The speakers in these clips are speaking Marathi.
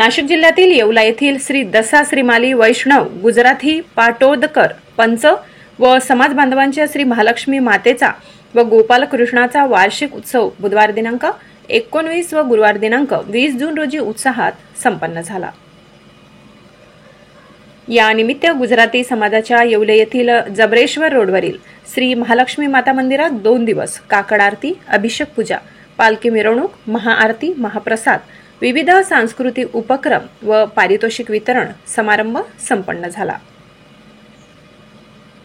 नाशिक जिल्ह्यातील येवला येथील श्री दसा श्रीमाली वैष्णव गुजराथी पाटोदकर पंच व समाज बांधवांच्या श्री महालक्ष्मी मातेचा व गोपालकृष्णाचा वार्षिक उत्सव बुधवार दिनांक 19 व गुरुवार दिनांक 20 जून रोजी उत्साहात संपन्न झाला। या निमित्त गुजराती समाजाच्या येवले येथील जबरेश्वर रोडवरील श्री महालक्ष्मी माता मंदिरात 2 दिवस काकड आरती, अभिषेक पूजा, पालखी मिरवणूक, महाआरती, महाप्रसाद, विविध सांस्कृतिक उपक्रम व पारितोषिक वितरण समारंभ संपन्न झाला।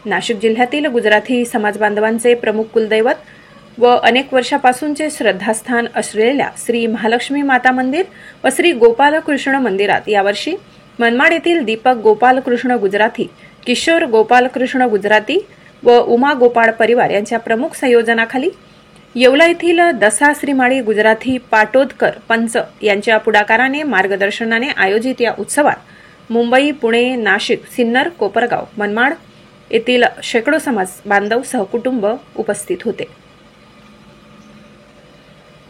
नाशिक जिल्ह्यातील गुजराती समाज बांधवांचे प्रमुख कुलदैवत व अनेक वर्षापासूनचे श्रद्धास्थान असलेल्या श्री महालक्ष्मी माता मंदिर व श्री गोपालकृष्ण मंदिरात यावर्षी मनमाड येथील दीपक गोपालकृष्ण गुजराती, किशोर गोपालकृष्ण गुजराती व उमा गोपाळ परिवार यांच्या प्रमुख संयोजनाखाली येवला येथील दसा श्रीमाळी गुजराथी पाटोदकर पंच यांच्या पुढाकाराने मार्गदर्शनाने आयोजित या उत्सवात मुंबई, पुणे, नाशिक, सिन्नर, कोपरगाव, मनमाड येथील शेकडो समाज बांधव सहकुटुंब उपस्थित होते।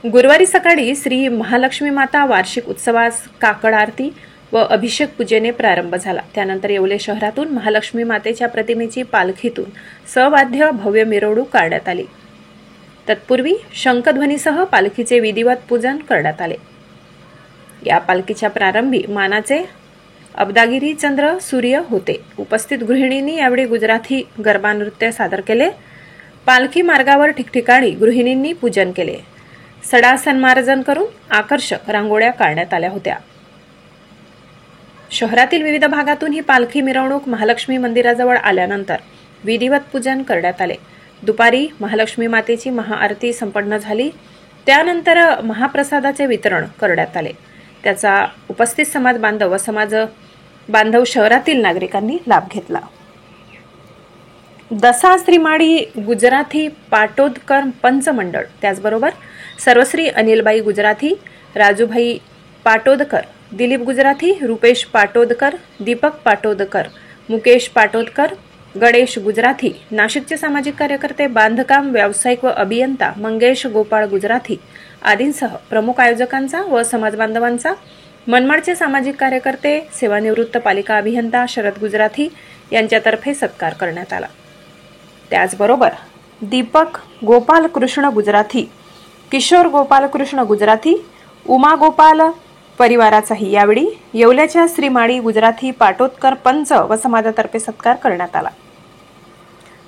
गुरुवारी सकाळी श्री महालक्ष्मी माता वार्षिक उत्सवास काकड आरती व अभिषेक पूजेने प्रारंभ झाला। त्यानंतर येवले शहरातून महालक्ष्मी मातेच्या प्रतिमेची पालखीतून सवाद्य भव्य मिरवणूक काढण्यात आली। तत्पूर्वी शंखध्वनीसह पालखीचे विधिवत पूजन करण्यात आले। या पालखीच्या प्रारंभी मानाचे अब्दागिरी चंद्र सूर्य होते। उपस्थित गृहिणींनी यावेळी गुजराती गरबा नृत्य सादर केले। पालखी मार्गावर ठिकठिकाणी गृहिणींनी पूजन केले। सडा सन्मार्जन करून आकर्षक रांगोळ्या काढण्यात आल्या होत्या। शहरातील विविध भागातून ही पालखी मिरवणूक महालक्ष्मी मंदिराजवळ आल्यानंतर विधिवत पूजन करण्यात आले। दुपारी महालक्ष्मी मातेची महाआरती संपन्न झाली। त्यानंतर महाप्रसादाचे वितरण करण्यात आले। त्याचा उपस्थित समाज बांधव व समाज बांधव शहरातील नागरिकांनी लाभ घेतला। दसा श्रीमाळी गुजराथी पाटोदकर पंच मंडळ, त्याचबरोबर सर्वश्री अनिलबाई गुजराथी, राजूभाई पाटोदकर, दिलीप गुजराथी, रुपेश पाटोदकर, दीपक पाटोदकर, मुकेश पाटोदकर, गणेश गुजराथी, नाशिकचे सामाजिक कार्यकर्ते, बांधकाम व्यावसायिक व अभियंता मंगेश गोपाळ गुजराथी आदींसह प्रमुख आयोजकांचा व समाज बांधवांचा, मनमाडचे सामाजिक कार्यकर्ते, सेवानिवृत्त पालिका अभियंता शरद गुजराथी यांच्यातर्फे सत्कार करण्यात आला। त्याचबरोबर दीपक गोपालकृष्ण गुजराथी, किशोर गोपालकृष्ण गुजराथी, उमा गोपाल परिवाराचाही यावेळी येवल्याच्या श्रीमाळी गुजराथी पाटोदकर पंच व समाजातर्फे सत्कार करण्यात आला।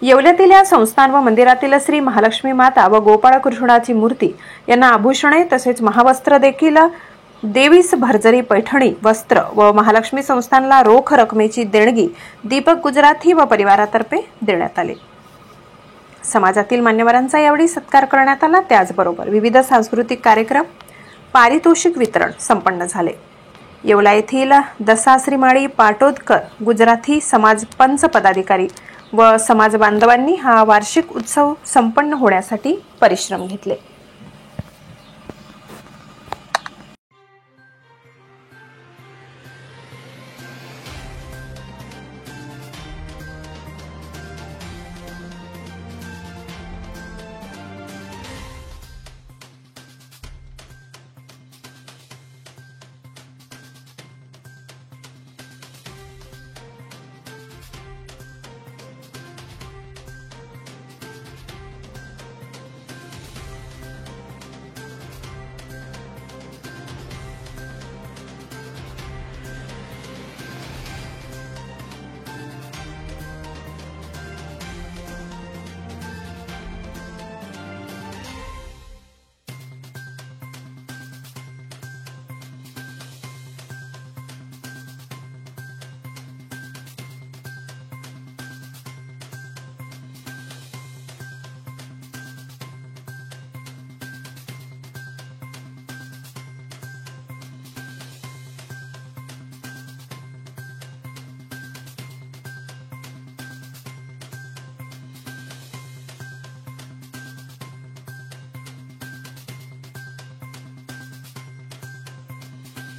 येवल्यातील या संस्थान व मंदिरातील श्री महालक्ष्मी माता व गोपाळकृष्णाची मूर्ती यांना आभूषणे तसेच महावस्त्र देखील देवीस भरजरी पैठणी वस्त्र व महालक्ष्मी संस्थानला रोख रकमेची देणगी दीपक गुजराथी व परिवारातर्फे देण्यात आली। समाजातील मान्यवरांचा यावेळी सत्कार करण्यात आला। त्याचबरोबर विविध सांस्कृतिक कार्यक्रम, पारितोषिक वितरण संपन्न झाले। येवला येथील दसा श्रीमाळी पाटोदकर गुजराथी समाज पंच पदाधिकारी व समाज बांधवांनी हा वार्षिक उत्सव संपन्न होण्यासाठी परिश्रम घेतले।